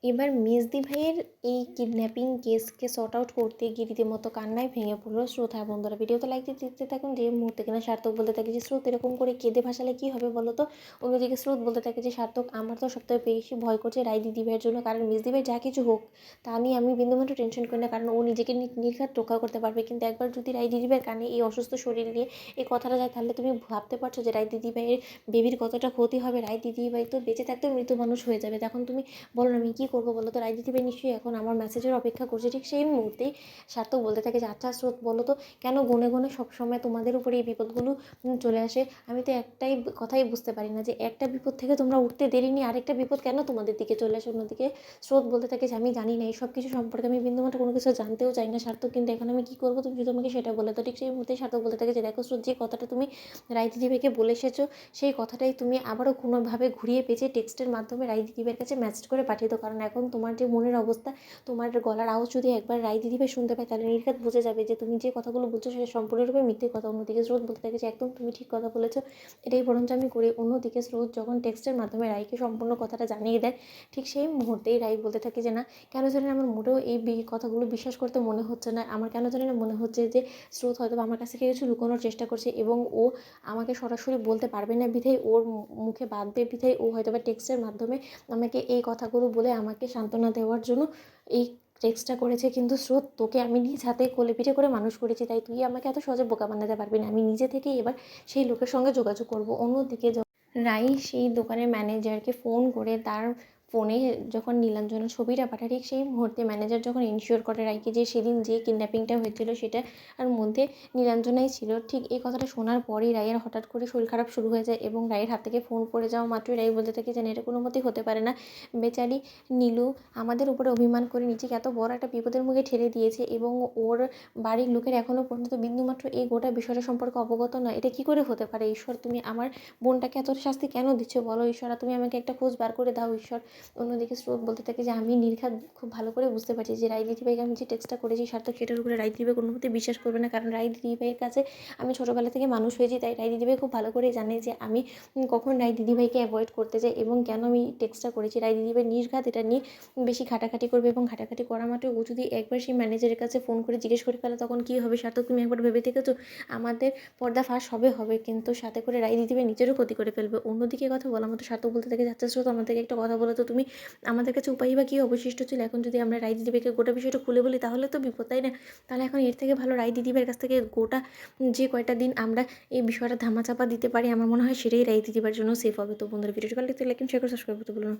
এবার মেজদি ভাইয়ের এই কিডন্যাপিং কেসকে সর্ট আউট করতে গিয়ে রীতিমতো কান্নায় ভেঙে পড়লো স্রোত। হ্যাঁ বন্ধুরা, ভিডিওতে লাইক দিতে দিতে থাকুন। যে মুহূর্তে কিনা সার্থক বলতে থাকে যে স্রোত এরকম করে কেঁদে ভাসালে কী হবে বলো তো। অন্যদিকে স্রোত বলতে থাকে যে সার্থক, আমার তো সবথেকে বেশি ভয় করছে রায় দিদি ভাইয়ের জন্য, কারণ মেজদি ভাই যা কিছু হোক তা নিয়ে আমি বিন্দুমাত্র টেনশন করি না, কারণ ও নিজেকে নির্ঘাত রক্ষা করতে পারবে। কিন্তু একবার যদি রায় দিদি ভাইয়ের কানে এই অসুস্থ শরীর নিয়ে এই কথাটা যায়, তাহলে তুমি ভাবতে পারছো যে রায় দিদি ভাইয়ের বেবির কতটা ক্ষতি হবে। রায় দিদি ভাই তো বেঁচে থাকতেও মৃত মানুষ হয়ে যাবে। তখন তুমি বলো না আমি কী করবো বলো তো। রায় দিদি ভাই নিশ্চয়ই এখন আমার মেসেজের অপেক্ষা করছে। ঠিক সেই মুহূর্তেই সার্থক বলতে থাকে যে আচ্ছা স্রোত বলো তো, কেন গুনে গুনে সবসময় তোমাদের উপরে এই বিপদগুলো চলে আসে। আমি তো একটাই কথাই বুঝতে পারি না যে একটা বিপদ থেকে তোমরা উঠতে দেরি নিয়ে আরেকটা বিপদ কেন তোমাদের দিকে চলে আসে। অন্যদিকে স্রোত বলতে থাকে যে আমি জানি না, এই সব কিছু সম্পর্কে আমি বিন্দুমাত্র কোনো কিছু জানতেও চাই না সার্থক, কিন্তু এখন আমি কী করবো তুমি যদি আমাকে সেটা বলে। তো ঠিক সেই মুহূর্তেই সার্থক বলতে থাকে যে দেখো স্রোত, যে কথাটা তুমি রায় দিদি ভাইকে বলে এসেছো সেই কথাটাই তুমি আবারও কোনোভাবে ঘুরিয়ে পেঁচে টেক্সটের মাধ্যমে রায় দিদি ভাইয়ের কাছে ম্যাসেজ করে পাঠিয়ে দাও, কারণ এখন তোমার যে মনের অবস্থা, তোমার গলার আওয়াজ যদি একবার রায় দিদি ভাই শুনতে পায়, তাহলে নির্ঘাত বুঝে যাবে যে তুমি যে কথাগুলো বলছো সেটা সম্পূর্ণরূপে মিথ্যে কথা। অন্যদিকে স্রোত বলতে থাকে যে একদম তুমি ঠিক কথা বলেছো, এটাই বরঞ্চ আমি করি। অন্যদিকে স্রোত যখন টেক্সটের মাধ্যমে রায়কে সম্পূর্ণ কথাটা জানিয়ে দেয়, ঠিক সেই মুহূর্তেই রায় বলতে থাকে যে না, কেন জানি না আমার মোটেও এই কথাগুলো বিশ্বাস করতে মনে হচ্ছে না। আমার কেন জানি না মনে হচ্ছে যে স্রোত হয়তো আমার কাছ থেকে কিছু লুকোনোর চেষ্টা করছে, এবং ও আমাকে সরাসরি বলতে পারবে না বিধায়, ওর মুখে বাঁধবে বিধায় ও হয়তো বা টেক্সটের মাধ্যমে আমাকে এই কথাগুলো বলে আমাকে সান্ত্বনা দেওয়ার জন্য এই টেক্সটটা করেছে। কিন্তু স্রোত, তোকে আমি নিজ হাতে কোলে পিঠে করে মানুষ করেছি, তাই তুই আমাকে এত সহজে বোকা বানাতে পারবি না। আমি নিজে থেকেই এবার সেই লোকের সঙ্গে যোগাযোগ করব। অন্যদিকে রাই সেই দোকানের ম্যানেজারকে ফোন করে তার ফোনে যখন নীলাঞ্জনার ছবিটা পাঠায়, ঠিক সেই মুহূর্তে ম্যানেজার যখন ইনশিওর করে রাইকে যে সেদিন যে কিডন্যাপিংটা হয়েছিল সেটা আর মধ্যে নীলাঞ্জনাই ছিল, ঠিক এই কথাটা শোনার পরেই রায়ের হঠাৎ করে শরীর খারাপ শুরু হয়ে যায়, এবং রায়ের হাত থেকে ফোন পড়ে যাওয়া মাত্রই রাই বলতে থাকে যে এটা কোনো মতেই হতে পারে না। বেচারি নীলু আমাদের উপরে অভিমান করে নিজেকে এত বড় একটা বিপদের মুখে ঠেলে দিয়েছে, এবং ওর বাড়ির লোকের এখনও পর্যন্ত বিন্দুমাত্র এই গোটা বিষয়টা সম্পর্কে অবগত নয়। এটা কী করে হতে পারে? ঈশ্বর, তুমি আমার বোনটাকে এত শাস্তি কেন দিচ্ছ বলো ঈশ্বর, তুমি আমাকে একটা খোঁজ বার করে দাও ঈশ্বর। অন্যদিকে স্রোত বলতে থাকে যে আমি নির্ঘাত খুব ভালো করে বুঝতে পারছি যে রায় দিদিভাইকে আমি যে টেক্সটটা করেছি সার্থক, সেটার উপরে রায় দিদিভাই কোনো মতে বিশ্বাস করবে না, কারণ রায় দিদিভাইয়ের কাছে আমি ছোটোবেলা থেকে মানুষ হয়েছি। তাই রায় দিদিভাই খুব ভালো করে জানে যে আমি কখন রায় দিদিভাইকে অ্যাভয়েড করতে চাই এবং কেন আমি টেক্সটটা করেছি। রায় দিদিভাই নির্ঘাত এটা নিয়ে বেশি ঘাটাঘাটি করবে, এবং ঘাটাঘাটি করা মাত্র ও যদি একবার সেই ম্যানেজারের কাছে ফোন করে জিজ্ঞেস করে ফেলে তখন কী হবে সার্থক, তুমি একবার ভেবে থেকেছো? আমাদের পর্দা ফাঁস হবে, কিন্তু সাথে করে রায় দিদিভাই নিজেরও ক্ষতি করে ফেলবে। অন্যদিকে কথা বলা মতো সার্থক বলতে থাকে যাচ্ছে স্রোত, আমার থেকে একটা কথা বলো তো, তুমি আমাদের কাছে উপায় বা কী অবশিষ্ট ছিল? এখন যদি আমরা রায় দিদিভাইকে গোটা বিষয়টা খুলে বলি তাহলে তো বিপদ, তাই না? তাহলে এখন এর থেকে ভালো রায় দিদিভাইয়ের কাছ থেকে গোটা যে কয়টা দিন আমরা এই বিষয়টা ধামাচাপা দিতে পারি, আমার মনে হয় সেটাই রায় দিদিভাইয়ের জন্য সেফ হবে। তো বন্ধুরা, ভিডিওটি ভালো লাগলে লাইক, শেয়ার করে সাবস্ক্রাইব করতে ভুলো না।